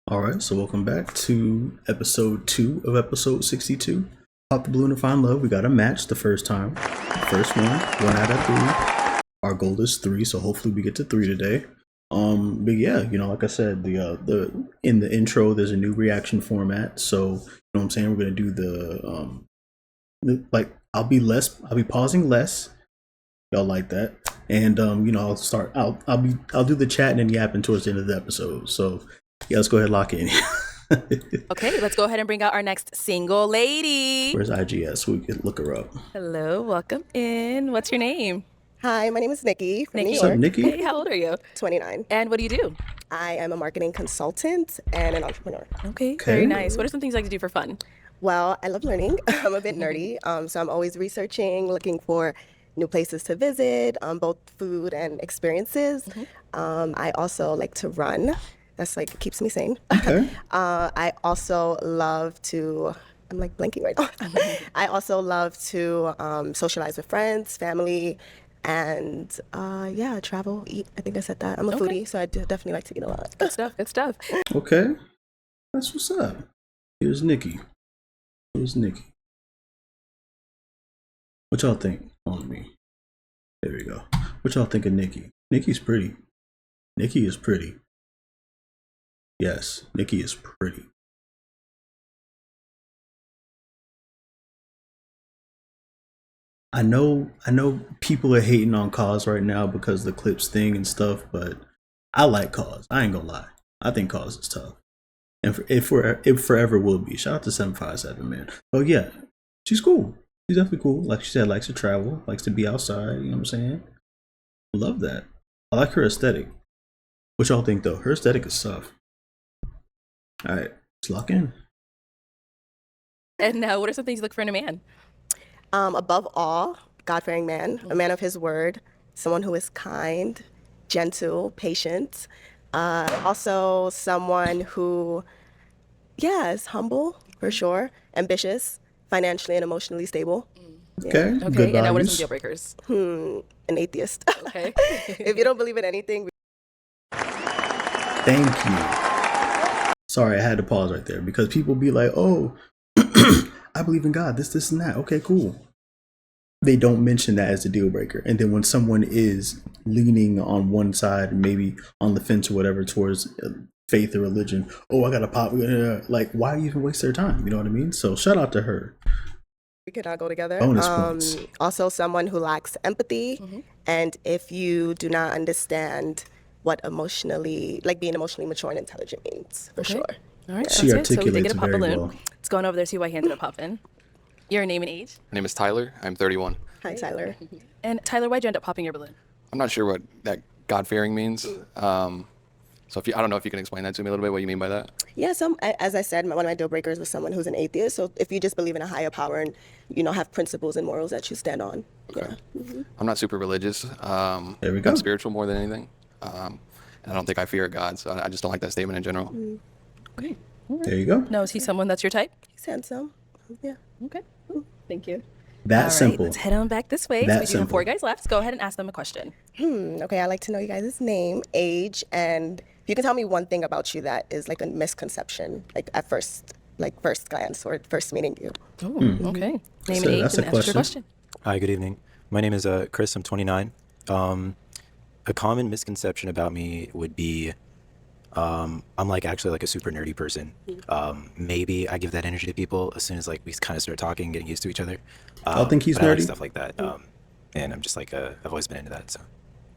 All right, so welcome back to episode 2 of episode 62. Pop the balloon to find love. We got a match the first time. First one out of three. Our goal is 3, so hopefully we get to 3 today. But yeah, like I said, the in the intro there's a new reaction format. So what I'm saying, we're gonna do I'll be pausing less. Y'all like that? And I'll do the chatting and yapping towards the end of the episode. So yeah, let's go ahead and lock in. Okay, let's go ahead and bring out our next single lady. Where's IGS? So we can look her up. Hello, welcome in. What's your name? Hi, my name is Nikki from New What's York. up, Nikki? Hey, how old are you? 29. And what do you do? I am a marketing consultant and an entrepreneur. Okay, very nice. What are some things you like to do for fun? Well, I love learning. I'm a bit nerdy, so I'm always researching, looking for new places to visit, both food and experiences. I also like to run. That's keeps me sane. Okay. I also love to, I'm blanking right now. I also love to socialize with friends, family, and travel, eat. I think I said that. I'm a foodie, so I definitely like to eat a lot. Good stuff, good stuff. Okay. That's what's up. Here's Nikki. What y'all think on me? There we go. What y'all think of Nikki? Nikki's pretty. Nikki is pretty. Yes, Nikki is pretty. I know people are hating on Cause right now because of the clips thing and stuff, but I like Cause. I ain't gonna lie. I think Cause is tough. And it forever will be. Shout out to 757, man. But yeah, she's cool. She's definitely cool. Like she said, likes to travel, likes to be outside, you know what I'm saying? Love that. I like her aesthetic. What y'all think though? Her aesthetic is tough. All right, let's lock in. And what are some things you look for in a man? Above all, God-fearing man, a man of his word, someone who is kind, gentle, patient. Also someone who, is humble, for sure, ambitious, financially and emotionally stable. Okay. Okay, Good and what are values. some deal breakers? An atheist. Okay. If you don't believe in anything. Thank you. Sorry, I had to pause right there because people be like, oh, I believe in God, this, and that. Okay, cool. They don't mention that as a deal breaker. And then when someone is leaning on one side, maybe on the fence or whatever, towards faith or religion, oh, I got to pop. Like, why even waste their time? You know what I mean? So shout out to her. We cannot go together. Bonus points. Also, someone who lacks empathy. And if you do not understand what emotionally, being emotionally mature and intelligent means, for sure. All right, She that's it. So we did articulates get a pop very balloon. well. Let's go on over there, see why he ended up popping. Your name and age? My name is Tyler. I'm 31. Hi, Tyler. And Tyler, why'd you end up popping your balloon? I'm not sure what that God-fearing means. So I don't know if you can explain that to me a little bit, what you mean by that. Yeah, as I said, one of my deal breakers was someone who's an atheist. So if you just believe in a higher power and, have principles and morals that you stand on. Okay. I'm not super religious. There we go. I'm spiritual more than anything. And I don't think I fear God, so I just don't like that statement in general. Okay. There you go. Now, is he someone that's your type? He's handsome. Yeah. Okay. Thank you. That All right, simple. let's head on back this way. That So we do have 4 simple. guys left. Go ahead and ask them a question. Okay, I'd like to know you guys' name, age, and if you can tell me one thing about you that is a misconception, at first glance or first meeting you. Oh, okay. Name and age that's and a answer your question. Hi, good evening. My name is Chris. I'm 29. A common misconception about me would be I'm actually a super nerdy person. Maybe I give that energy to people as soon as we kind of start talking, getting used to each other. I think he's but I like nerdy. stuff like that. And I'm just I've always been into that. So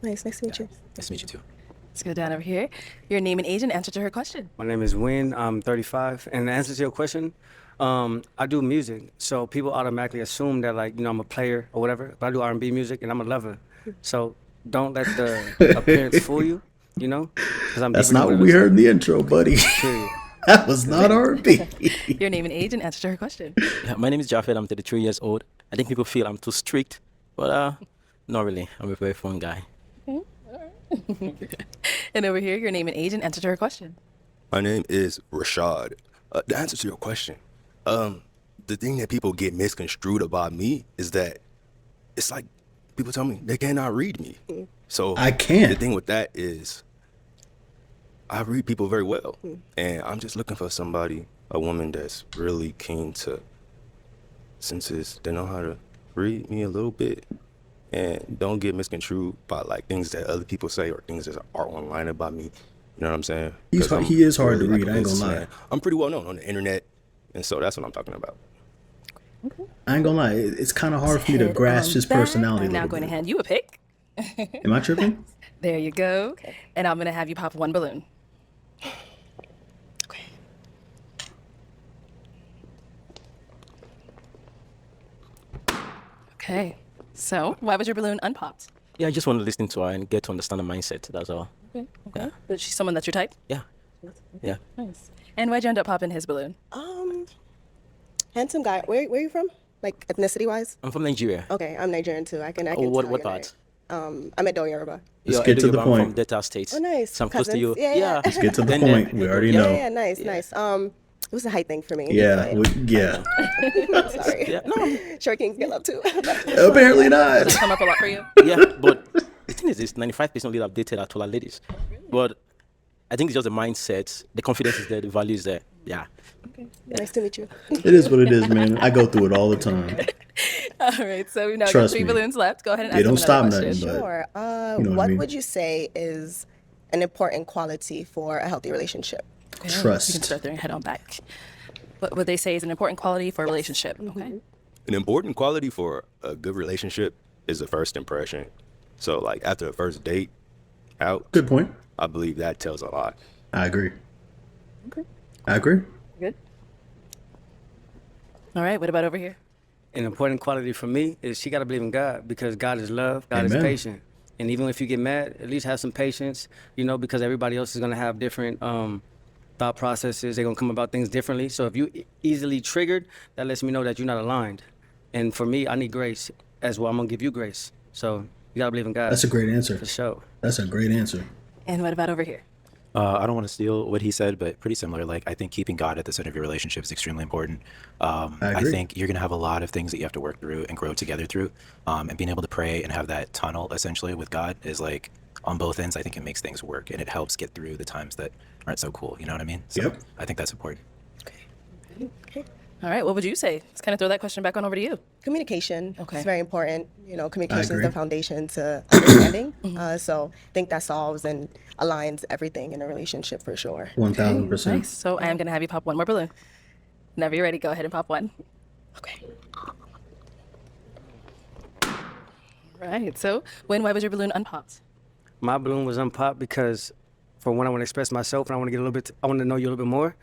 Nice to meet you. nice to meet you too. Let's go down over here. Your name and age and answer to her question. My name is Win. I'm 35. And the answer to your question, I do music. So people automatically assume that I'm a player or whatever. But I do R&B music and I'm a lover. So don't let the appearance fool you, Because I'm That's deeper not than what we others. heard in the intro, buddy. Period. That was not R&B. Your name and age and answer to her question. Yeah, my name is Jafet. I'm 33 years old. I think people feel I'm too strict, but not really. I'm a very fun guy. And over here, your name and age and answer to her question. My name is Rashad. The answer to your question, the thing that people get misconstrued about me is that it's people tell me they cannot read me. So I can. The thing with that is I read people very well, and I'm just looking for somebody, a woman that's really keen to senses. They know how to read me a little bit, and don't get misconstrued by like things that other people say or things that are online about me. You know what I'm saying? He is hard to like read, a I ain't gonna businessman. lie. I'm pretty well known on the internet, and so that's what I'm talking about. I ain't gonna lie. It's kind of hard for me to Head grasp on his back. personality. I'm a now little going to bit. hand you a pick. Am I tripping? There you go. And I'm going to have you pop one balloon. Okay. Okay. So, why was your balloon unpopped? Yeah, I just want to listen to her and get to understand the mindset. That's all. Okay. Is she someone that's your type? Yeah. Yeah. Nice. And why'd you end up popping his balloon? Handsome guy. Where are you from? Like ethnicity wise? I'm from Nigeria. Okay, I'm Nigerian too. I can Oh, tell what your part? name. I'm at Do Yoruba. Let's Yeah, get to Edo the Yoruba, I'm point. from Delta State. Oh, nice. So I'm close to you. Cousins. Yeah. Let's get to the Then, point. We already Yeah, know. yeah, nice, nice. It was a height thing for me. Yeah, but- yeah. Sorry. Yeah, no, Short kings get love too. Apparently not. Does it come up a lot for you? yeah, but the thing is, 95% lead updated are taller ladies. But I think it's just the mindset, the confidence is there, the value is there. Yeah. Nice to meet you. It is what it is, man. I go through it all the time. All right. So, we've now got Trust 3 me. balloons left. Go ahead and They ask him don't stop another nothing, question. but Sure. you know what I What mean. would you say is an important quality for a healthy relationship? Okay, You Trust. can start there and head on back. What would they say is an important quality for a relationship? Okay. An important quality for a good relationship is the first impression. So like after the first date out, Good point. I believe that tells a lot. I agree. I agree. Good. All right. What about over here? An important quality for me is she got to believe in God, because God is love, God is Amen. patient. And even if you get mad, at least have some patience, you know, because everybody else is going to have different thought processes. They're going to come about things differently. So if you easily triggered, that lets me know that you're not aligned. And for me, I need grace as well. I'm going to give you grace. So you got to believe in God. That's a great answer. For sure. That's a great answer. And what about over here? I don't want to steal what he said, but pretty similar. Like, I think keeping God at the center of your relationship is extremely important. I agree. think you're going to have a lot of things that you have to work through and grow together through. And being able to pray and have that tunnel essentially with God is like on both ends. I think it makes things work and it helps get through the times that aren't so cool. You know what I mean? So Yep. I think that's important. All right. What would you say? Let's kind of throw that question back on over to you. Communication Okay. is very important. You know, communication is agree. the foundation to understanding. So I think that solves and aligns everything in a relationship for sure. 1000%. Nice. So, I am going to have you pop one more balloon. Whenever you're ready, go ahead and pop one. Okay. Right. So, why was your balloon unpopped? My balloon was unpopped because for one, I want to express myself and I want to get a little bit, I want to know you a little bit more,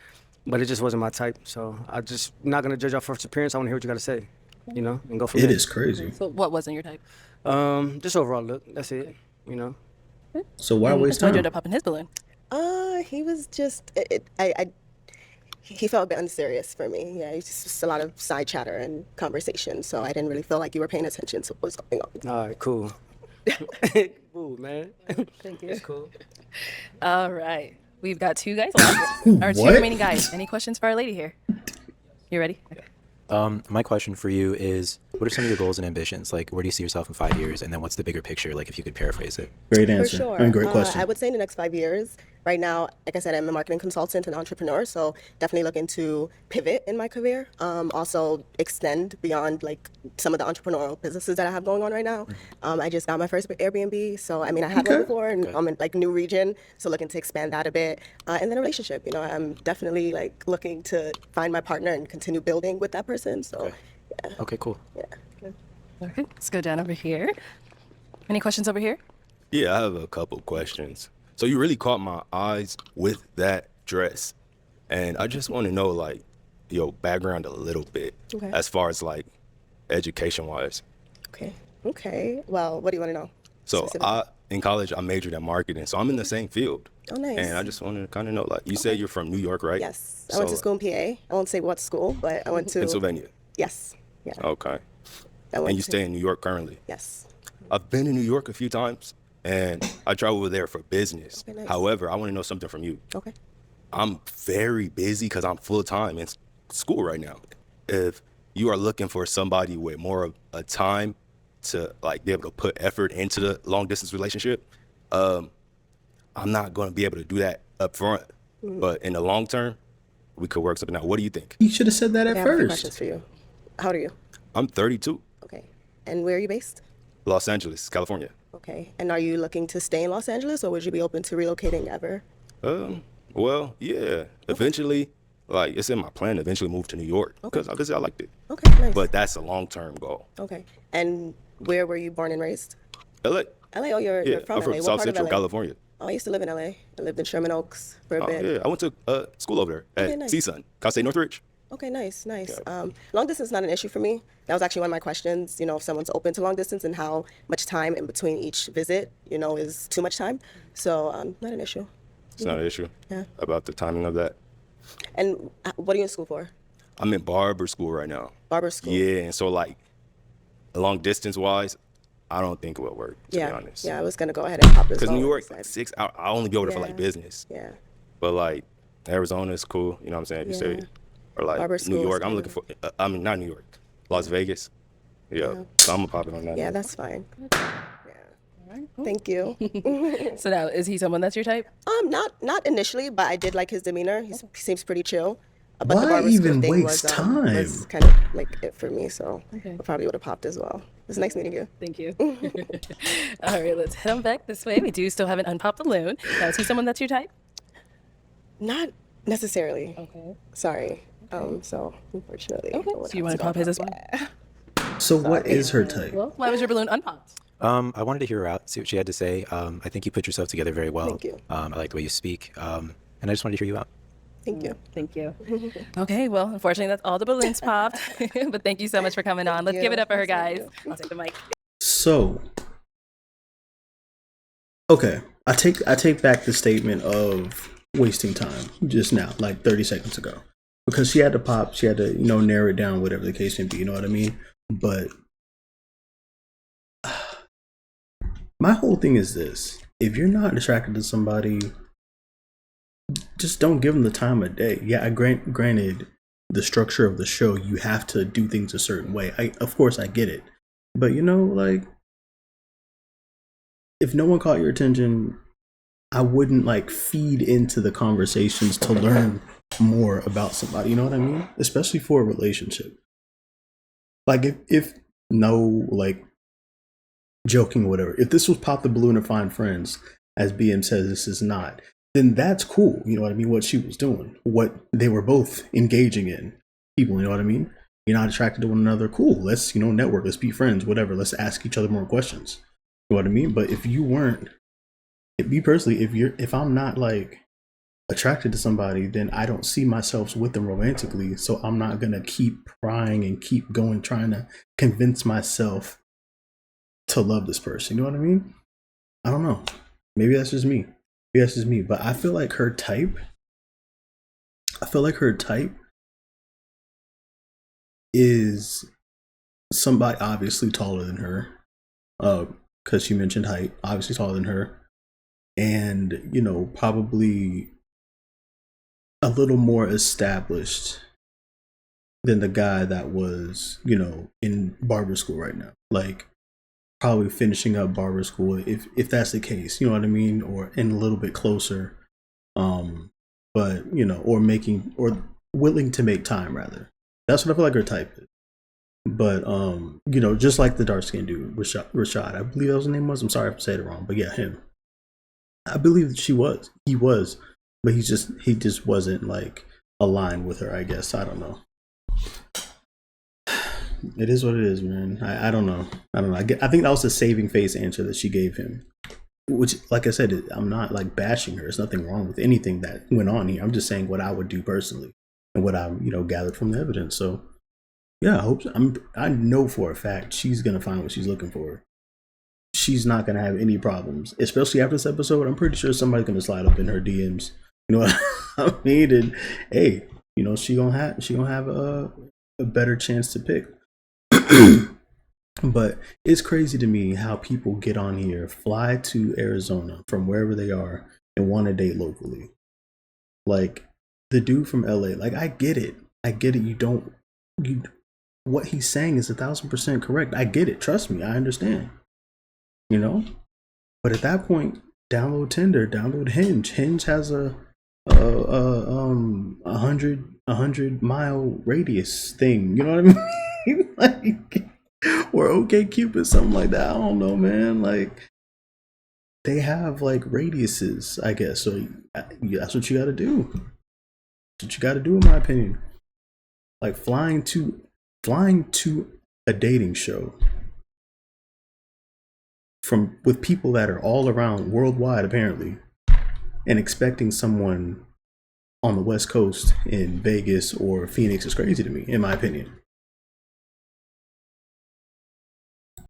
but it just wasn't my type. So I just not going to judge off first appearance. I want to hear what you got to say, you know, and go from It there. is crazy. So, what wasn't your type? Just overall look. That's it, you know. So why waste So, why'd you end time? up popping his balloon? He was just, he felt a bit unserious for me. Yeah, it's just a lot of side chatter and conversation. So I didn't really feel like you were paying attention to what was going on. All right, cool. Cool, man. Thank you. That's cool. All right. We've got 2 guys left. Our 2 What? remaining guys. Any questions for our lady here? You ready? Okay. My question for you is, what are some of your goals and ambitions? Like, where do you see yourself in 5 years? And then what's the bigger picture? Like, if you could paraphrase it. Great For answer. sure. And great question. I would say in the next 5 years. Right now, like I said, I'm a marketing consultant and entrepreneur, so definitely looking to pivot in my career. Also extend beyond like some of the entrepreneurial businesses that I have going on right now. I just got my first Airbnb, so I mean I had one before, and I'm in like new region, so looking to expand that a bit. And then a relationship. You know, I'm definitely like looking to find my partner and continue building with that person. So, yeah. Okay, cool. All right. Let's go down over here. Any questions over here? Yeah, I have a couple questions. So you really caught my eyes with that dress. And I just want to know like your background a little bit Okay. as far as like education wise. Okay. Okay. Well, what do you want to know? So specifically? in college I majored in marketing, so I'm in the same field. Oh, nice. And I just wanted to kind of know, like, you said you're from New York, right? Yes. I went to So, school in PA. I won't say what school, but I went to Pennsylvania. Yes. Yeah. Okay. I went And you to- stay in New York currently? Yes. I've been in New York a few times, and I travel over there for business. Okay, nice. However, I want to know something from you. Okay. I'm very busy because I'm full-time in school right now. If you are looking for somebody with more of a time to like be able to put effort into the long-distance relationship, I'm not going to be able to do that up front, but in the long term, we could work something out. What do you think? You should have said that Okay, at I have a few first. questions for you. How old are you? I'm 32, Okay. And where are you based? Los Angeles, California. Okay. And are you looking to stay in Los Angeles, or would you be open to relocating ever? Well, yeah. Eventually, like it's in my plan to eventually move to New York because I liked it. Okay, nice. But that's a long-term goal. Okay. And where were you born and raised? LA. LA. Oh, you're Yeah, from I'm from LA. What South part Central of LA? California. Oh, I used to live in LA. I lived in Sherman Oaks for a Oh, bit. yeah, I went to school over there at Okay, nice. CSUN, Cal State Northridge. Okay, nice. Long distance is not an issue for me. That was actually one of my questions, if someone's open to long distance and how much time in between each visit, is too much time. So, not an issue. It's not an issue. Yeah. About the timing of that. And what are you in school for? I'm in barber school right now. Barber school? Yeah, and so like, long distance wise, I don't think it would work, to be honest. Yeah, I was going to go ahead and pop this Because New phone York, instead. like 6 hours, I only go over there for like Yeah. business. Yeah. But like, Arizona is cool, you know what I'm saying? If you say, or like Barber New school York, is I'm looking for, I mean, not New York, Las Vegas. Yeah, so I'm gonna pop it on that. Yeah, that's fine. Yeah. Thank you. So now, is he someone that's your type? Not initially, but I did like his demeanor. He seems pretty chill. But the Why barber school even thing waste was time? kind of like it for me, so Okay. I probably would have popped as well. It was nice meeting you. Thank you. All right, let's head on back this way. We do still have an unpopped balloon. Now, is he someone that's your type? Not necessarily. Okay. Sorry. So unfortunately. I would So you have want to to go pop his as with well? that. So what is her type? Well, why was your balloon unpopped? I wanted to hear her out, see what she had to say. I think you put yourself together very well. Thank you. I like the way you speak. And I just wanted to hear you out. Thank you. Thank you. Okay, well, unfortunately, that's all the balloons popped. But thank you so much for coming on. Let's give it up for her, guys. I'll take the mic. So, okay, I take back the statement of wasting time just now, like 30 seconds ago, because she had to pop, she had to narrow it down, whatever the case may be. You know what I mean? But my whole thing is this: if you're not attracted to somebody, just don't give them the time of day. Yeah, granted, the structure of the show, you have to do things a certain way. Of course, I get it, but like, if no one caught your attention, I wouldn't like feed into the conversations to learn more about somebody. You know what I mean? Especially for a relationship. Like if no, like, joking or whatever, if this was pop the balloon and find friends, as BM says this is not, then that's cool. You know what I mean? What she was doing, what they were both engaging in. People, you know what I mean? You're not attracted to one another. Cool. Let's, network. Let's be friends. Whatever. Let's ask each other more questions. You know what I mean? But if you weren't, me personally, if I'm not like attracted to somebody, then I don't see myself with them romantically. So I'm not gonna keep prying and keep going, trying to convince myself to love this person. You know what I mean? I don't know. Maybe that's just me. But I feel like her type. Is somebody obviously taller than her. Because she mentioned height, obviously taller than her. And, probably a little more established than the guy that was, in barber school right now. Like, probably finishing up barber school, if that's the case, you know what I mean? Or in a little bit closer. But, or willing to make time, rather. That's what I feel like her type is. But just like the dark skinned dude, Rashad, I believe that was the name was. I'm sorry if I said it wrong, but yeah, him. I believe that he was, but he just wasn't like aligned with her, I guess. I don't know. It is what it is, man. I don't know. I think that was the saving face answer that she gave him. Which, like I said, I'm not like bashing her. There's nothing wrong with anything that went on here. I'm just saying what I would do personally and what I, gathered from the evidence. So, yeah, I know for a fact she's gonna find what she's looking for. She's not gonna have any problems, especially after this episode. I'm pretty sure somebody's gonna slide up in her DMs. You know what I mean? And hey, she gonna have a better chance to pick. But it's crazy to me how people get on here, fly to Arizona from wherever they are, and want to date locally. Like the dude from LA, like I get it. What he's saying is 1,000% correct. I get it. Trust me, I understand. But at that point, download Tinder, download Hinge. Hinge has a 100 mile radius thing. You know what I mean? Like, or OK Cupid, something like that. I don't know, man. Like, they have like radiuses, I guess. So that's what you got to do. That's what you got to do, in my opinion. Like flying to a dating show with people that are all around worldwide, apparently, and expecting someone on the West Coast in Vegas or Phoenix is crazy to me, in my opinion.